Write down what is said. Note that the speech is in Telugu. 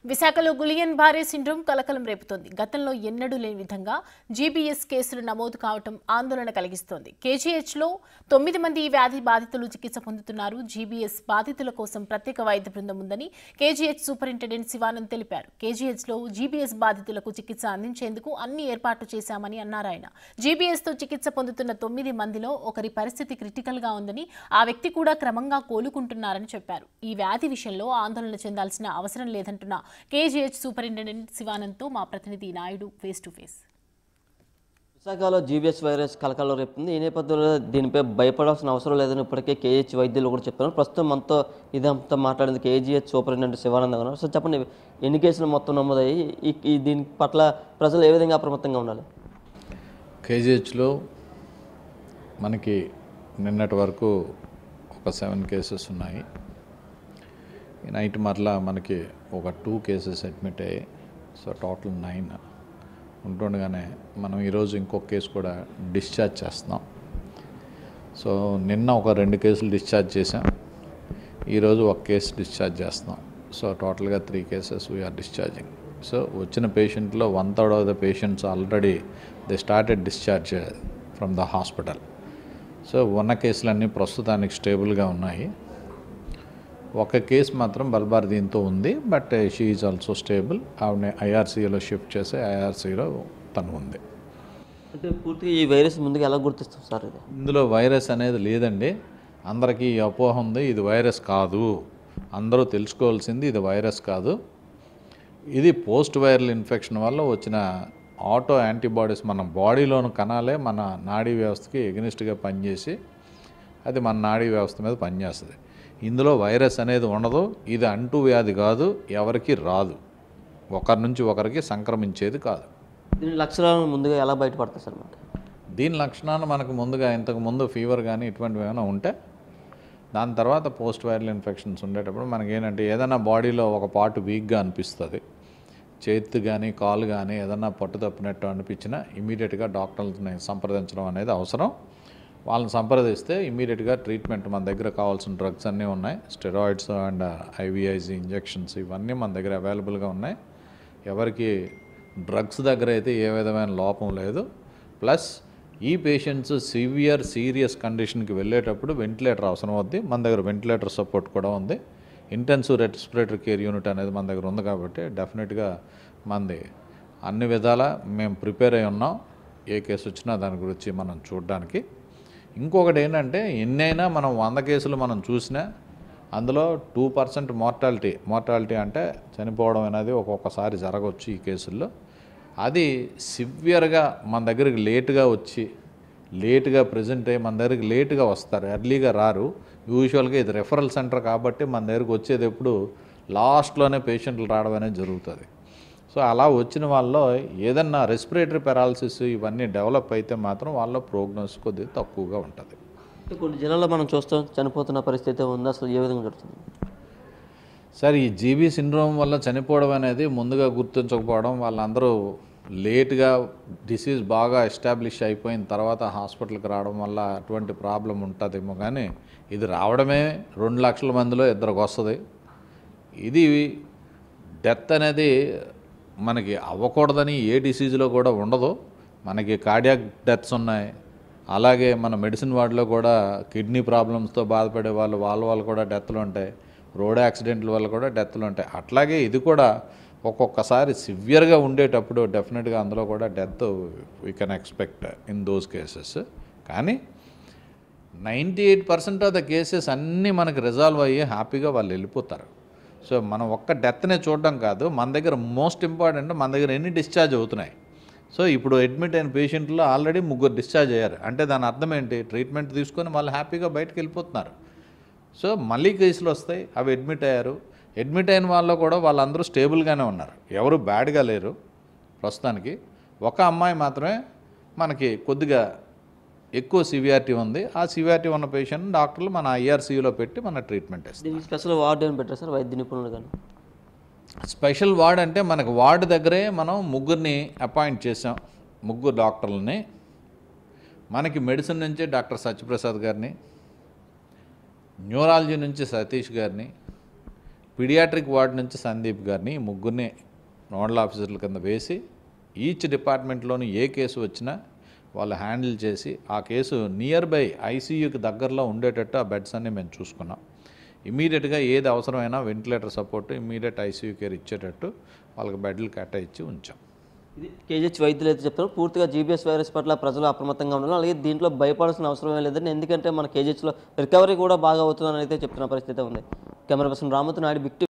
విశాఖలో గులియన్ బారే సిండ్రోమ్ కలకలం రేపుతోంది. గతంలో ఎన్నడూ లేని విధంగా జీబీఎస్ కేసులు నమోదు కావడం ఆందోళన కలిగిస్తోంది. కేజీహెచ్లో 9 మంది ఈ వ్యాధి బాధితులు చికిత్స పొందుతున్నారు. జీబీఎస్ బాధితుల కోసం ప్రత్యేక వైద్య బృందం ఉందని కేజీహెచ్ సూపరింటెండెంట్ శివానంద్ తెలిపారు. కేజీహెచ్లో జీబీఎస్ బాధితులకు చికిత్స అందించేందుకు అన్ని ఏర్పాట్లు చేశామని అన్నారు ఆయన. జీబీఎస్తో చికిత్స పొందుతున్న 9 మందిలో ఒకరి పరిస్థితి క్రిటికల్గా ఉందని, ఆ వ్యక్తి కూడా క్రమంగా కోలుకుంటున్నారని చెప్పారు. ఈ వ్యాధి విషయంలో ఆందోళన చెందాల్సిన అవసరం లేదంటున్న కేజీహెచ్ సూపరింటెండెంట్ శివానంద్తో మా ప్రతినిధి నాయుడు ఫేస్ టు ఫేస్. విశాఖలో జీబీఎస్ వైరస్ కలకలం రేపుతుంది. ఈ నేపథ్యంలో దీనిపై భయపడాల్సిన అవసరం లేదని ఇప్పటికే కేజీహెచ్ వైద్యులు కూడా చెప్తున్నారు. ప్రస్తుతం మనతో ఇదంతా మాట్లాడింది కేజీహెచ్ సూపరింటెండెంట్ శివానంద్ ఉన్నారు. సో చెప్పండి, ఎన్ని కేసులు మొత్తం నమోదయ్యి దీని పట్ల ప్రజలు ఏ విధంగా అప్రమత్తంగా ఉండాలి? కేజీహెచ్లో మనకి నిన్నటి వరకు ఒక 7 కేసెస్ ఉన్నాయి. నైట్ మరలా మనకి ఒక 2 కేసెస్ అడ్మిట్ అయ్యాయి. సో టోటల్ 9 ఉంటుండగానే మనం ఈరోజు ఇంకొక కేసు కూడా డిశ్చార్జ్ చేస్తున్నాం. సో నిన్న ఒక 2 కేసులు డిశ్చార్జ్ చేసాం, ఈరోజు ఒక కేసు డిశ్చార్జ్ చేస్తున్నాం. సో టోటల్గా 3 కేసెస్ వీఆర్ డిశ్చార్జింగ్. సో వచ్చిన పేషెంట్లో 1/3 of the patients already they started discharge from the hospital. So ఉన్న కేసులన్నీ ప్రస్తుతానికి స్టేబుల్గా ఉన్నాయి. ఒక కేసు మాత్రం బల్బార్దీన్తో ఉంది, but she is also stable. ఆవిడ ఐఆర్సీలో షిఫ్ట్ చేసి ఐఆర్సీలో తను ఉంది. అంటే పూర్తిగా ఈ వైరస్ ముందుగా ఎలా గుర్తిస్తాం సార్? ఇది ఇందులో వైరస్ అనేది లేదండి. అందరికీ ఈ అపోహ ఉంది, ఇది వైరస్ కాదు. అందరూ తెలుసుకోవాల్సింది ఇది వైరస్ కాదు, ఇది పోస్ట్ వైరల్ ఇన్ఫెక్షన్ వల్ల వచ్చిన ఆటో యాంటీబాడీస్ మన బాడీలోని కణాలే మన నాడీ వ్యవస్థకి ఎగనిస్ట్గా పనిచేసి అది మన నాడీ వ్యవస్థ మీద పనిచేస్తుంది. ఇందులో వైరస్ అనేది ఉండదు. ఇది అంటూ వ్యాధి కాదు, ఎవరికి రాదు, ఒకరి నుంచి ఒకరికి సంక్రమించేది కాదు. దీని లక్షణాలను ముందుగా ఎలా బయటపడతాయి సార్? దీని లక్షణాలు మనకు ముందుగా ఇంతకుముందు ఫీవర్ కానీ ఇటువంటివి ఏమైనా ఉంటే, దాని తర్వాత పోస్ట్ వైరల్ ఇన్ఫెక్షన్స్ ఉండేటప్పుడు మనకేంటంటే ఏదైనా బాడీలో ఒక పార్ట్ వీక్గా అనిపిస్తుంది, చేతి కానీ కాలు కానీ ఏదైనా పట్టు తప్పినట్టు అనిపించినా ఇమీడియట్గా డాక్టర్ని సంప్రదించడం అనేది అవసరం. వాళ్ళని సంప్రదిస్తే ఇమీడియట్గా ట్రీట్మెంట్ మన దగ్గర కావాల్సిన డ్రగ్స్ అన్నీ ఉన్నాయి. స్టెరాయిడ్స్ అండ్ ఐవిఐజ్ ఇంజెక్షన్స్ ఇవన్నీ మన దగ్గర అవైలబుల్గా ఉన్నాయి. ఎవరికి డ్రగ్స్ దగ్గర అయితే ఏ విధమైన లోపం లేదు. ప్లస్ ఈ పేషెంట్స్ సీరియస్ కండిషన్కి వెళ్ళేటప్పుడు వెంటిలేటర్ అవసరం అవుద్ది. మన దగ్గర వెంటిలేటర్ సపోర్ట్ కూడా ఉంది. ఇంటెన్సివ్ రెస్పిరేటరీ కేర్ యూనిట్ అనేది మన దగ్గర ఉంది. కాబట్టి డెఫినెట్గా మనది అన్ని విధాలా మేము ప్రిపేర్ అయి ఉన్నాం. ఏ కేసు వచ్చినా దాని గురించి మనం చూడడానికి. ఇంకొకటి ఏంటంటే ఎన్నైనా మనం 100 కేసులు మనం చూసినా అందులో 2% మార్టాలిటీ అంటే చనిపోవడం అనేది ఒక్కొక్కసారి జరగవచ్చు ఈ కేసుల్లో. అది సివియర్గా మన దగ్గరికి లేటుగా ప్రజెంట్ అయ్యి మన దగ్గరికి లేటుగా వస్తారు, ఎర్లీగా రారు. యూజువల్గా ఇది రెఫరల్ సెంటర్ కాబట్టి మన దగ్గరికి వచ్చేది ఎప్పుడు లాస్ట్లోనే పేషెంట్లు రావడం అనేది జరుగుతుంది. సో అలా వచ్చిన వాళ్ళలో ఏదన్నా రెస్పిరేటరీ పెరాలసిస్ ఇవన్నీ డెవలప్ అయితే మాత్రం వాళ్ళ ప్రోగ్నోస్ కొద్దిగా తక్కువగా ఉంటుంది. కొన్ని జిల్లాల్లో మనం చూస్తాం చనిపోతున్న పరిస్థితి ఉంది, అసలు ఏ విధంగా జరుగుతుంది సార్? ఈ జీబీ సిండ్రోమ్ వల్ల చనిపోవడం అనేది ముందుగా గుర్తించకపోవడం, వాళ్ళందరూ లేట్గా డిసీజ్ బాగా ఎస్టాబ్లిష్ అయిపోయిన తర్వాత హాస్పిటల్కి రావడం వల్ల అటువంటి ప్రాబ్లం ఉంటుందేమో. కానీ ఇది రావడమే 2 లక్షల మందిలో 2కి వస్తుంది. ఇది డెత్ అనేది మనకి అవ్వకూడదని ఏ డిసీజ్లో కూడా ఉండదు. మనకి కార్డియాక్ డెత్స్ ఉన్నాయి, అలాగే మన మెడిసిన్ వార్డులో కూడా కిడ్నీ ప్రాబ్లమ్స్తో బాధపడే వాళ్ళు కూడా డెత్లు ఉంటాయి, రోడ్ యాక్సిడెంట్ల వల్ల కూడా డెత్లు ఉంటాయి. అట్లాగే ఇది కూడా ఒక్కొక్కసారి సివియర్గా ఉండేటప్పుడు డెఫినెట్గా అందులో కూడా death we can expect in those cases. కానీ 98% ఆఫ్ ద కేసెస్ అన్నీ మనకి రిజాల్వ్ అయ్యి హ్యాపీగా వాళ్ళు వెళ్ళిపోతారు. సో మనం ఒక్క డెత్నే చూడడం కాదు, మన దగ్గర మోస్ట్ ఇంపార్టెంట్ మన దగ్గర ఎన్ని డిశ్చార్జ్ అవుతున్నాయి. సో ఇప్పుడు అడ్మిట్ అయిన పేషెంట్లో ఆల్రెడీ 3 డిశ్చార్జ్ అయ్యారు అంటే దాని అర్థం ఏంటి? ట్రీట్మెంట్ తీసుకొని వాళ్ళు హ్యాపీగా బయటకు వెళ్ళిపోతున్నారు. సో మళ్ళీ కేసులు వస్తాయి, అవి అడ్మిట్ అయ్యారు. అడ్మిట్ అయిన వాళ్ళు కూడా వాళ్ళందరూ స్టేబుల్గానే ఉన్నారు, ఎవరు బ్యాడ్గా లేరు. ప్రస్తుతానికి ఒక అమ్మాయి మాత్రమే మనకి కొద్దిగా ఎక్కువ సివియారిటీ ఉంది. ఆ సివియారిటీ ఉన్న పేషెంట్ డాక్టర్లు మన ఐఆర్సీయూలో పెట్టి మన ట్రీట్మెంట్ ఇస్తాం. స్పెషల్ వార్డు ఏమి పెట్టారు సార్ వైద్య నిపుణులు కానీ? స్పెషల్ వార్డ్ అంటే మనకు వార్డు దగ్గరే మనం 3 అపాయింట్ చేసాం, 3 డాక్టర్లని. మనకి మెడిసిన్ నుంచి డాక్టర్ సత్యప్రసాద్ గారిని, న్యూరాలజీ నుంచి సతీష్ గారిని, పీడియాట్రిక్ వార్డ్ నుంచి సందీప్ గారిని ముగ్గురిని నోడల్ ఆఫీసర్ల కింద వేసి ఈచ్ డిపార్ట్మెంట్లోని ఏ కేసు వచ్చినా వాళ్ళు హ్యాండిల్ చేసి ఆ కేసు నియర్ బై ఐసీయూకి దగ్గరలో ఉండేటట్టు ఆ బెడ్స్ అన్ని మేము చూసుకున్నాం. ఇమీడియట్గా ఏది అవసరమైనా ventilator support immediate ICU care ఇచ్చేటట్టు వాళ్ళకి బెడ్లు కేటాయించి ఉంచాం. ఇది కేజీహెచ్ వైద్యులు అయితే చెప్తారు. పూర్తిగా జీబీఎస్ వైరస్ పట్ల ప్రజలు అప్రమత్తంగా ఉండాలి. అలాగే దీంట్లో భయపడాల్సిన అవసరం లేదండి, ఎందుకంటే మన కేజీహెచ్లో రికవరీ కూడా బాగా అవుతుందని అయితే చెప్తున్న పరిస్థితి ఉంది. కెమెరా పర్సన్ రామతో నాయుడు, బిగ్